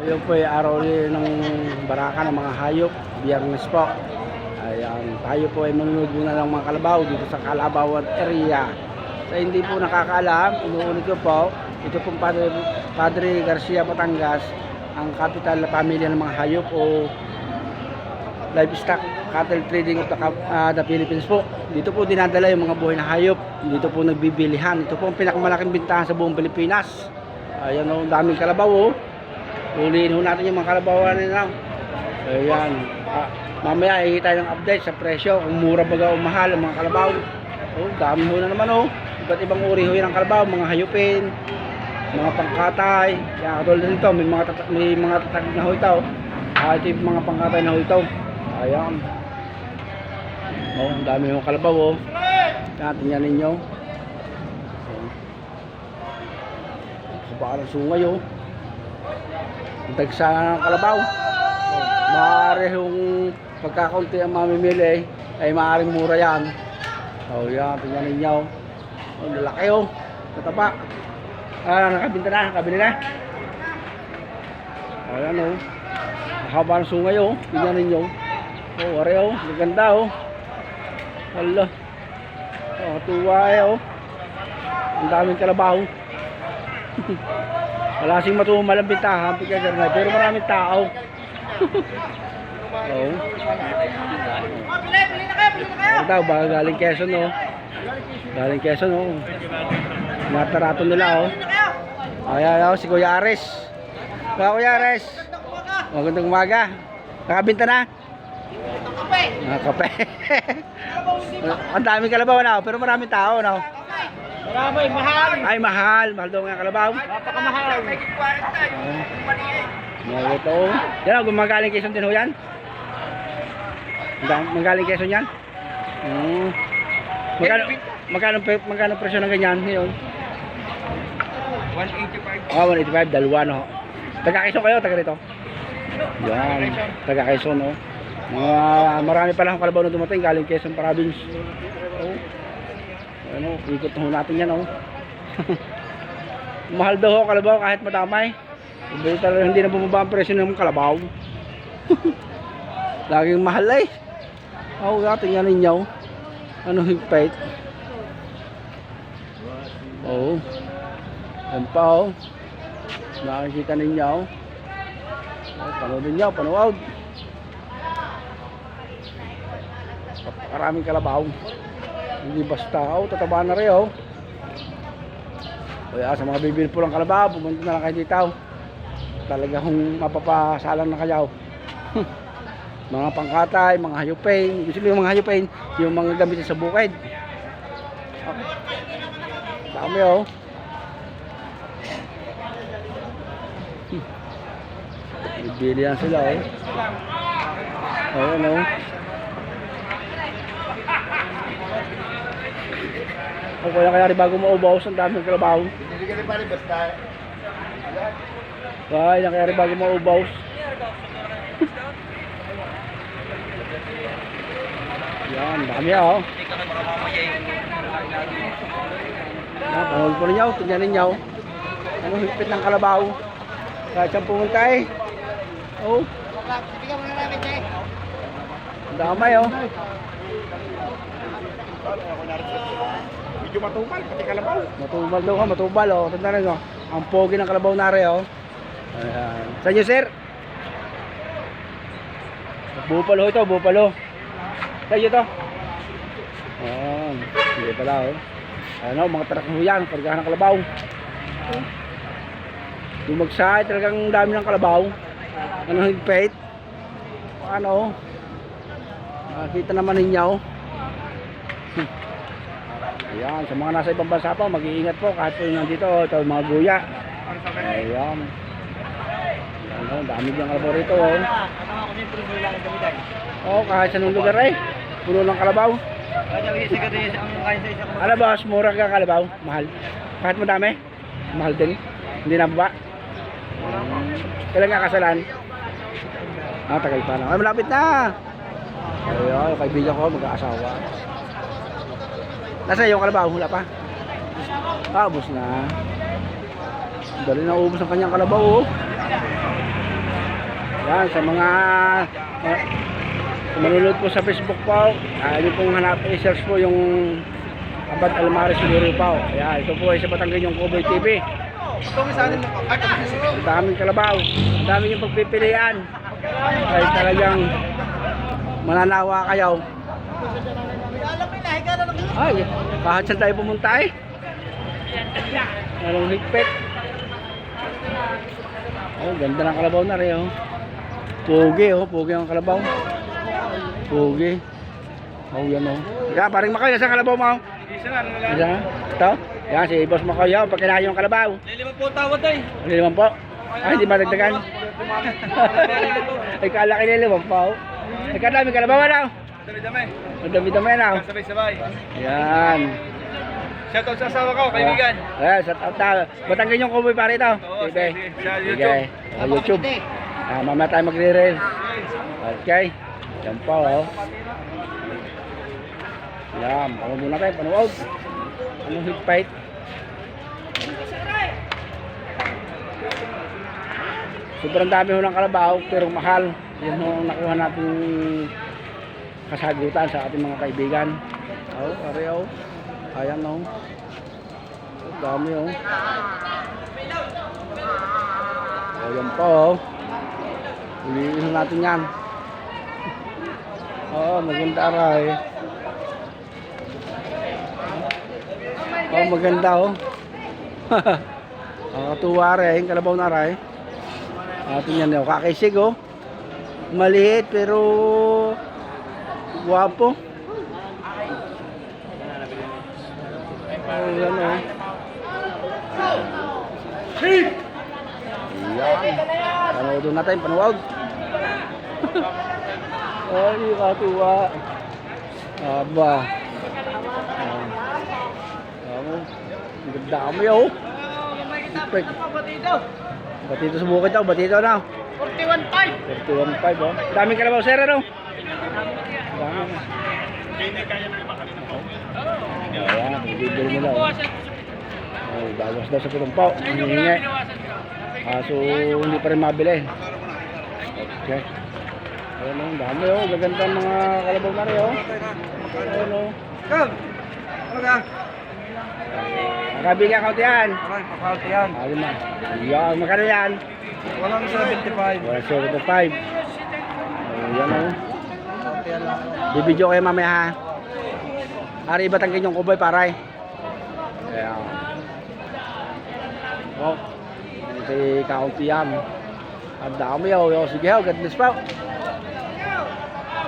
Yun po ay araw ng baraka ng mga hayop, Biyernes po. Ayan, tayo po ay manunod muna ng mga kalabaw dito sa Kalabawan area. Sa hindi po nakakaalam, inuulit ko po, ito pong Padre Garcia, Batangas, ang capital na pamilya ng mga hayop o livestock cattle trading of the Philippines po. Dito po dinadala yung mga buhay na hayop. Dito po nagbibilihan. Ito po ang pinakamalaking bintahan sa buong Pilipinas. Ayan o, daming kalabaw o. Uliin ho natin yung mga kalabawan nila. Ayan. Mamaya hihingi tayo ng update sa presyo. Kung mura baga o mahal ang mga kalabaw. Oh, dami ho na naman o. Iba't ibang uri ho ng kalabaw. Mga hayupin, mga pangkatay. Yan, katulad nito, may mga tatag na ho ito. Ito yung mga pangkatay na ho ito. Ayan. Oh, ang dami ho kalabaw o. Yan, tingnan ninyo. Parang sungay o. Dagsa ng kalabaw. Maaari yung pagkakaunti ang mamimili ay maaaring mura yan. O yan, tingnan ninyo. O, lalaki o. Katapa. Nakabinta na, nakabili na. O yan o. Haba ng sungay o. Tingnan ninyo. O, wari o. Maganda o. Hala. O, tuwa o. Ang daming kalabaw. Wala sing matumal ang bintahan, pero maraming tao. Oh. Daw ba galing Quezon no? Galing Quezon no. Natarato nila oh. Ay si Kuya Ares. Kuya Ares. Magandang umaga. Nakabinta na? Kape. Ang daming kalabaw na, pero maraming tao no. Marami, mahal. Ay, mahal. Mahal daw nga kalabaw. Napakamahal. Ito. Yan o, gumagaling Quezon din ho yan. Magaling Quezon yan. Magkano presyo ng ganyan ngayon? 185. 185, dalawa no. Taga Quezon kayo, taga rito? Yan, taga Quezon no. Marami pa lang kalabaw na dumating galing Quezon province. Ano, ikot ho natin yan oh. Mahal daw ho kalabaw kahit madamay. Hindi na bumaba ang presyo ng kalabaw. Laging mahal eh. Oh, tingnan ninyo. Ano higpit? Oh. Yan pa oh. Nakikita ninyo. Oh, panood ninyo, panood. Karaming kalabaw. Hindi basta, tataba na rin Kaya sa mga bibili po ng kalabaw, pumunta na lang kayo dito. Talaga kung mapapasalang na kayo. Mga pangkatay, mga hayupin. Gusto yung mga hayupin, yung mga gamitin sa bukid. Dami bibili yan sila ano. O kaya rin bago maubaw, ang daming kalabaw. Hindi ka rin pala basta. Ay, kaya rin bago maubaw. Yan, dami oh. Panood po ninyo, tignan ninyo. Ano higpit ng kalabaw. Kahit saan pumunta eh. Oh. Damay oh. Medyo matubal, pati kalabaw. Matubal daw matubal oh. Tanda rin oh. Ang pogi ng kalabaw nare oh. Ayan. Sa inyo sir? Bupalo ito, bupalo. Sa inyo to? Ayan. Hindi pala oh. Ano, mga tarak mo yan, kargahan ng kalabaw. Dumagsay, talagang dami ng kalabaw. Ano higpit? Ano? Nakita naman ninyo. Ayan, sa mga nasa ibang bansa po, mag-iingat po kahit po yung nandito, ito mga guya. Ayan. Ano, dami diyang kalabaw rito kahit sa nung lugar eh. Puno ng kalabaw. Ano boss, mura ka kalabaw? Mahal. Kahit madami? Mahal din. Hindi na baba. Kailan nga kasalan? Tagal pa lang. Ay, malapit na. Ayan, kaibigan ko, mag-aasawa. Nasa iyo kalabaw? Wala pa? Ubos na. Dali na ubos ang kanyang kalabaw Yan, sa mga manunod po sa Facebook po, yun pong hanap, i-search po yung Abad Almaris siguro po. Ayan, ito po ay sa Batangan yung Cowboy TV. Itong isa din mo. Ang daming kalabaw, ang daming yung pagpipilian. Ay talagang mananawa kayo. Ay, kahit saan tayo pumunta eh. Anong higpit. Oh, ganda ng kalabaw na rin oh. Pugi oh, pugi ang kalabaw. Pugi. Oh, yan oh. Kaya paring Makoy, nasa kalabaw mo? Isa na, ano Isa? Ito? Yan, si Boss Makoy oh, pag kinahin yung kalabaw. Liliman po tawad ay. Liliman po? Ay, hindi madagdagan. Ay, kala kiniliman po. Ay, kadami kalabaw ano? Dami-dami. Ang dami-dami ano? Sabay-sabay. Yan. Shoutout sa asawa ko, kaibigan. Ayan, shout out na. Batangan yung Cowboy pare ito. Oo, Sige. sa Sige. YouTube. YouTube. Mamaya tayo magre-rail. Okay. Yan po oh. Yan, panood muna tayo, panood. Anong hit fight? Sobrang dami ho ng kalabaw, pero mahal. Yan ho ang nakuha natin kasagutan sa ating mga kaibigan. Oh, pare oh. Ayan oh. Ang dami oh. Oh, yan po oh. Ulitin natin yan. Oh, maganda aray. Oh, maganda oh. Nakakatuwa rin, kalabaw na aray. Atin yan oh, kakaisig oh. Maliit pero guwapo. Oh, yan oh. Yan. Panoodon natin, panuwag. Ay, katuwa. Aba. Ang ganda kami oh. Batito sa bukid daw, batito na. 41.5. 41.5 oh. Daming kalabaw sir ano? Dami. Ayan, bibili nila oh. Ay, bawas daw sa pulumpaw. Hihingi. So hindi pa rin mabili. Okay. Ayan oh, dami oh. Gaganda ang mga kalabaw na rin oh. Ayan oh. Come! Ano ka? Nakabili account yan. Aray, pakalti yan. Ayun na. Yan, magkano yan? Walang 75. 175. Ayan oh. Bibidyo kayo mamaya ha. Ari Batangan yung Cowboy paray. Ayan. Oh. Ito yung kaunti yan. Ang dami oh. Sige ho, God bless po.